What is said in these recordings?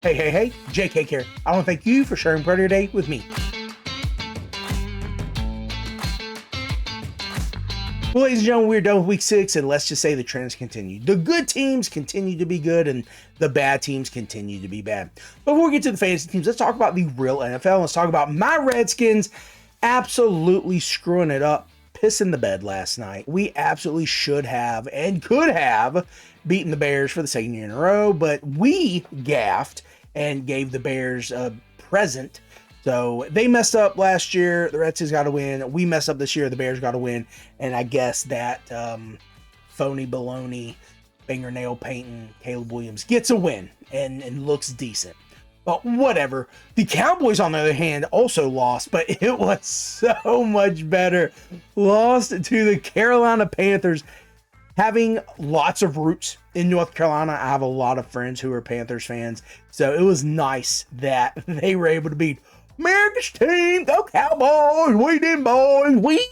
Hey, JK here. I want to thank you for sharing part of your day with me. Well, ladies and gentlemen, we're done with week 6, and let's just say the trends continue. The good teams continue to be good, and the bad teams continue to be bad. Before we get to the fantasy teams, let's talk about the real NFL. Let's talk about my Redskins absolutely screwing it up, pissing the bed last night. We absolutely should have and could have beaten the Bears for the second year in a row, but we gaffed and gave the Bears a present. So they messed up last year. The Redskins got to win. We messed up this year. The Bears got to win. And I guess that phony baloney fingernail painting Caleb Williams gets a win and looks decent. But whatever. The Cowboys, on the other hand, also lost, but it was so much better. Lost to the Carolina Panthers. Having lots of roots in North Carolina, I have a lot of friends who are Panthers fans. So it was nice that they were able to beat America's team. Go Cowboys. We did, boys. We.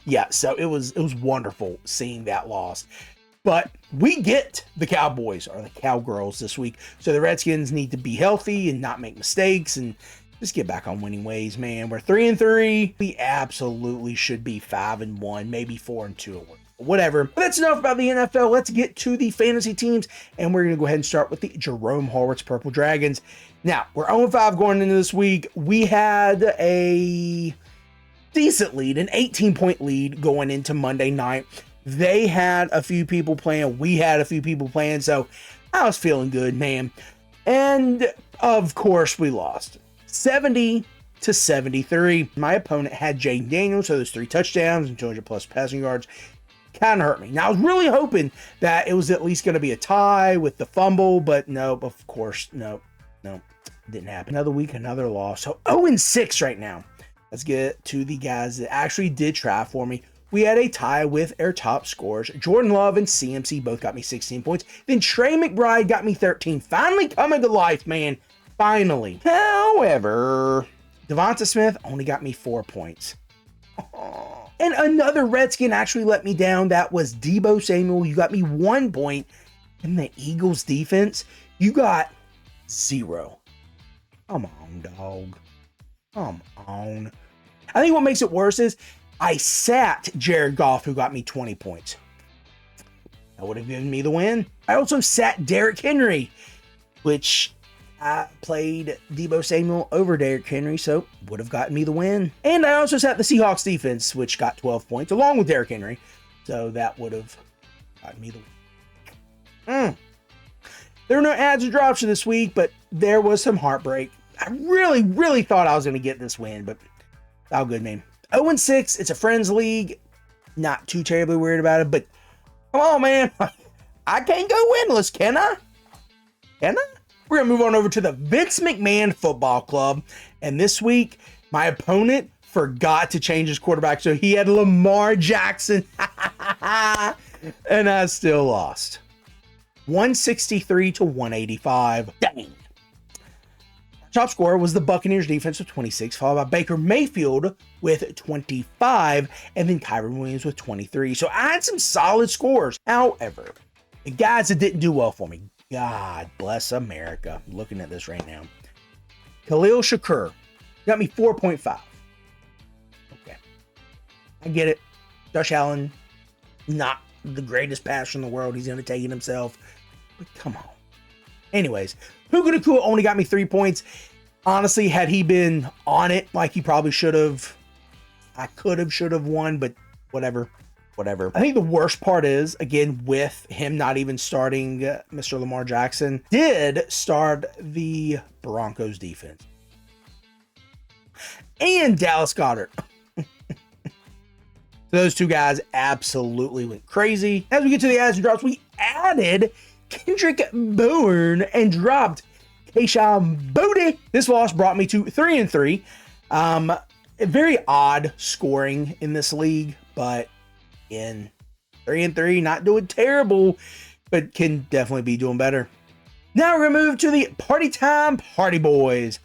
Yeah, so it was wonderful seeing that loss. But we get the Cowboys, or the Cowgirls, this week. So the Redskins need to be healthy and not make mistakes and just get back on winning ways, man. We're 3-3. We absolutely should be 5-1, maybe 4-2. Whatever. But that's enough about the NFL. Let's get to the fantasy teams, and we're going to go ahead and start with the Jerome Horwitz Purple Dragons. Now, we're 0-5 going into this week. We had a decent lead, an 18-point lead going into Monday night. They had a few people playing. We had a few people playing, so I was feeling good, man. And, of course, we lost. 70-73. My opponent had Jayden Daniels, so there's 3 touchdowns and 200-plus passing yards. Kind of hurt me. Now, I was really hoping that it was at least going to be a tie with the fumble, but no, of course, no, didn't happen. Another week, another loss. So 0-6 right now. Let's get to the guys that actually did try for me. We had a tie with our top scorers. Jordan Love and CMC both got me 16 points. Then Trey McBride got me 13. Finally coming to life, man. Finally. However, Devonta Smith only got me 4 points. And another Redskin actually let me down. That was Deebo Samuel. You got me 1 point. And the Eagles defense, you got 0. Come on, dog. Come on. I think what makes it worse is I sat Jared Goff, who got me 20 points. That would have given me the win. I also sat Derrick Henry, which I played Deebo Samuel over Derrick Henry, so would have gotten me the win. And I also sat the Seahawks defense, which got 12 points, along with Derrick Henry. So that would have gotten me the win. There were no adds or drops for this week, but there was some heartbreak. I really thought I was going to get this win, but all good, man. 0-6, it's a friends league. Not too terribly worried about it, but come on, man. I can't go winless, can I? Can I? We're going to move on over to the Vince McMahon Football Club. And this week, my opponent forgot to change his quarterback, so he had Lamar Jackson. And I still lost. 163-185. Dang. Top scorer was the Buccaneers defense with 26, followed by Baker Mayfield with 25, and then Kyren Williams with 23. So I had some solid scores. However, the guys that didn't do well for me, God bless America. I'm looking at this right now. Khalil Shakur got me 4.5. Okay. I get it. Josh Allen, not the greatest passer in the world. He's going to take it himself. But come on. Anyways, Puka Nacua only got me 3 points. Honestly, had he been on it like he probably should have, I should have won, but whatever. I think the worst part is, again, with him not even starting Mr. Lamar Jackson, did start the Broncos defense. And Dallas Goedert. Those two guys absolutely went crazy. As we get to the adds and drops, we added Kendrick Bourne and dropped Kayshon Boutte. This loss brought me to 3-3. Very odd scoring in this league, but in 3-3, not doing terrible, but can definitely be doing better. Now we're gonna move to the Party Time Party Boys.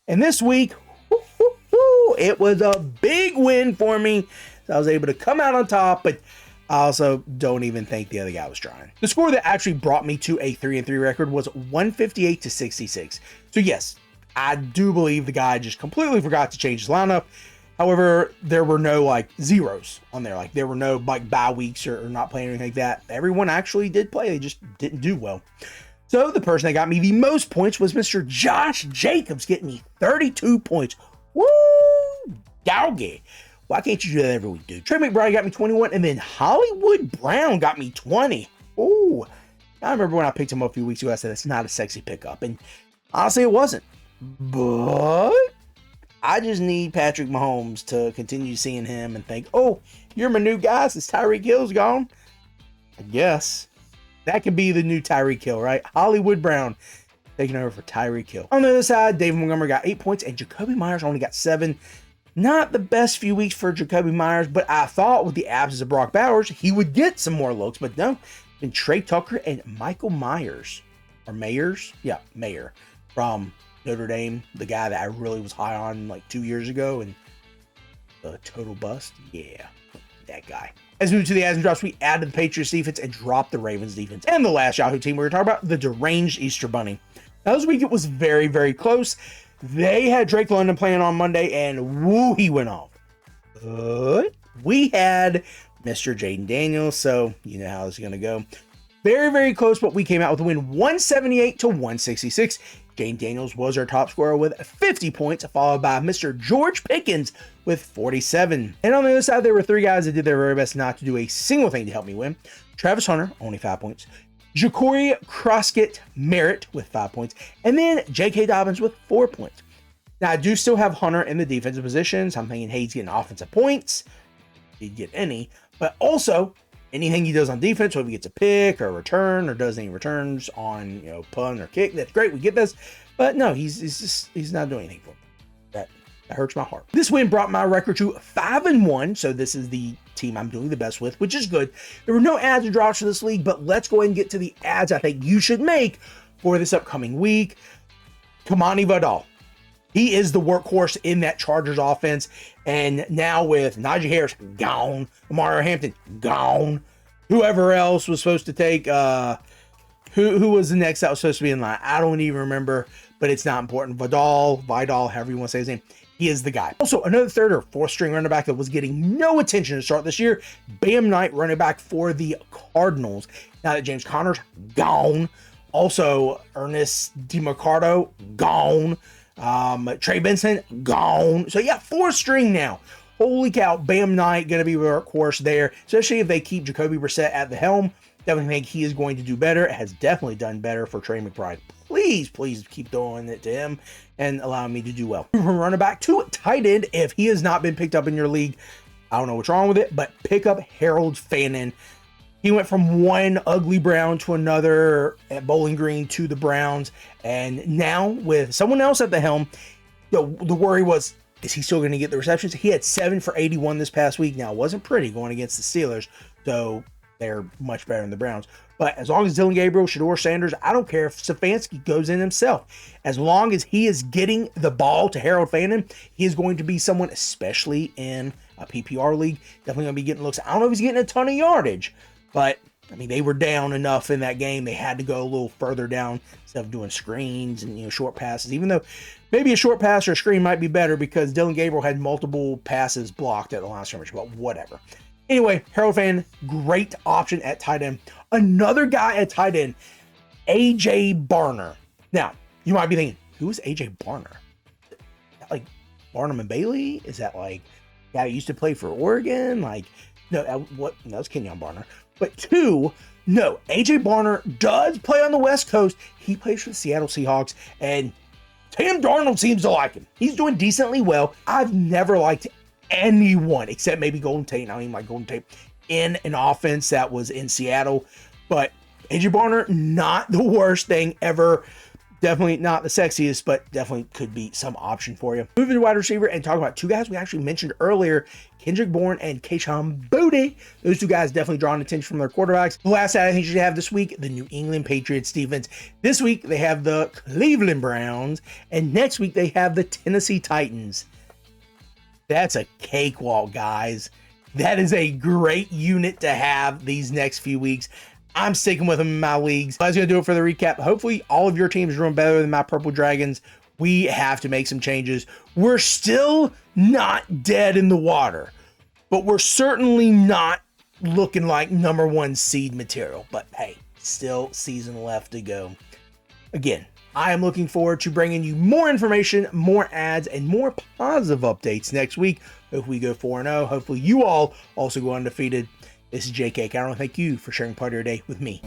And this week, it was a big win for me. So I was able to come out on top, but I also don't even think the other guy was trying. The score that actually brought me to a 3-3 record was 158 to 66. So yes, I do believe the guy just completely forgot to change his lineup. However, there were no like zeros on there. Like there were no like bye weeks or not playing or anything like that. Everyone actually did play. They just didn't do well. So the person that got me the most points was Mr. Josh Jacobs, getting me 32 points. Woo! Doggy. Why can't you do that every week, dude? Trey McBride got me 21, and then Hollywood Brown got me 20. Ooh. I remember when I picked him up a few weeks ago, I said it's not a sexy pickup. And honestly, it wasn't. But I just need Patrick Mahomes to continue seeing him and think, oh, you're my new guy since Tyreek Hill's gone. I guess. That could be the new Tyreek Hill, right? Hollywood Brown taking over for Tyreek Hill. On the other side, David Montgomery got 8 points, and Jacoby Myers only got 7. Not the best few weeks for Jacoby Myers, but I thought with the absence of Brock Bowers, he would get some more looks, but no. And Trey Tucker and Michael Myers, or Mayers? Yeah, Mayer from Notre Dame, the guy that I really was high on like 2 years ago, and the total bust. Yeah, that guy. As we move to the adds and drops, we added the Patriots defense and dropped the Ravens defense. And the last Yahoo team we were talking about, the deranged Easter Bunny. Now this week it was very, very close. They had Drake London playing on Monday, and woo, he went off. But we had Mr. Jaden Daniels, so you know how this is going to go. Very, very close, but we came out with a win 178 to 166. Jaden Daniels was our top scorer with 50 points, followed by Mr. George Pickens with 47. And on the other side, there were 3 guys that did their very best not to do a single thing to help me win. Travis Hunter, only 5 points. Ja'Cory Croskett Merritt with 5 points, and then J.K. Dobbins with 4 points. Now, I do still have Hunter in the defensive positions. I'm thinking Hayes getting offensive points. He'd get any, but also anything he does on defense, whether he gets a pick or a return or does any returns on, punt or kick, that's great. We get this, but no, he's not doing anything for me. That hurts my heart. This win brought my record to 5-1. So this is the team I'm doing the best with, which is good. There were no ads or drops for this league, but let's go ahead and get to the ads I think you should make for this upcoming week. Kamani Vidal. He is the workhorse in that Chargers offense. And now with Najee Harris gone, Amari Hampton gone, whoever else was supposed to take, who was the next that was supposed to be in line? I don't even remember, but it's not important. Vidal, however you want to say his name. He is the guy. Also, another 3rd or 4th string running back that was getting no attention to start this year. Bam Knight, running back for the Cardinals. Now that James Conner's gone. Also, Ernest DeMarcado, gone. Trey Benson, gone. So yeah, 4th string now. Holy cow, Bam Knight going to be workhorse there, especially if they keep Jacoby Brissett at the helm. Definitely think he is going to do better. It has definitely done better for Trey McBride. Please keep throwing it to him and allowing me to do well. From running back to tight end, if he has not been picked up in your league, I don't know what's wrong with it, but pick up Harold Fannin. He went from one ugly Brown to another at Bowling Green to the Browns. And now with someone else at the helm, the worry was, is he still going to get the receptions? He had 7 for 81 this past week. Now, it wasn't pretty going against the Steelers, so they're much better than the Browns. But as long as Dylan Gabriel, Shedeur Sanders, I don't care if Stefanski goes in himself. As long as he is getting the ball to Harold Fannin, he is going to be someone, especially in a PPR league, definitely going to be getting looks. I don't know if he's getting a ton of yardage, but I mean, they were down enough in that game. They had to go a little further down instead of doing screens and, short passes, even though maybe a short pass or a screen might be better because Dylan Gabriel had multiple passes blocked at the line of scrimmage, but whatever. Anyway, Harold Fannin, great option at tight end. Another guy at tight end, AJ Barner. Now, you might be thinking, who is AJ Barner? Is that like Barnum and Bailey? Is that like guy that used to play for Oregon? Like, no, that's Kenyon Barner. But 2, no, AJ Barner does play on the West Coast. He plays for the Seattle Seahawks, and Sam Darnold seems to like him. He's doing decently well. I've never liked anyone except maybe Golden Tate. I mean, like Golden Tate in an offense that was in Seattle, but AJ Barner, not the worst thing ever. Definitely not the sexiest, but definitely could be some option for you. Moving to wide receiver and talk about 2 guys we actually mentioned earlier, Kendrick Bourne and Kayshon Boutte. Those 2 guys definitely drawing attention from their quarterbacks. The last side I think you should have this week, the New England Patriots defense. This week they have the Cleveland Browns, and next week they have the Tennessee Titans. That's a cakewalk, guys. That is a great unit to have these next few weeks. I'm sticking with them in my leagues. That's going to do it for the recap. Hopefully all of your teams are doing better than my Purple Dragons. We have to make some changes. We're still not dead in the water, but we're certainly not looking like number one seed material. But hey, still season left to go. Again, I am looking forward to bringing you more information, more ads, and more positive updates next week. Hopefully we go 4-0. Hopefully you all also go undefeated. This is JK Carroll. Thank you for sharing part of your day with me.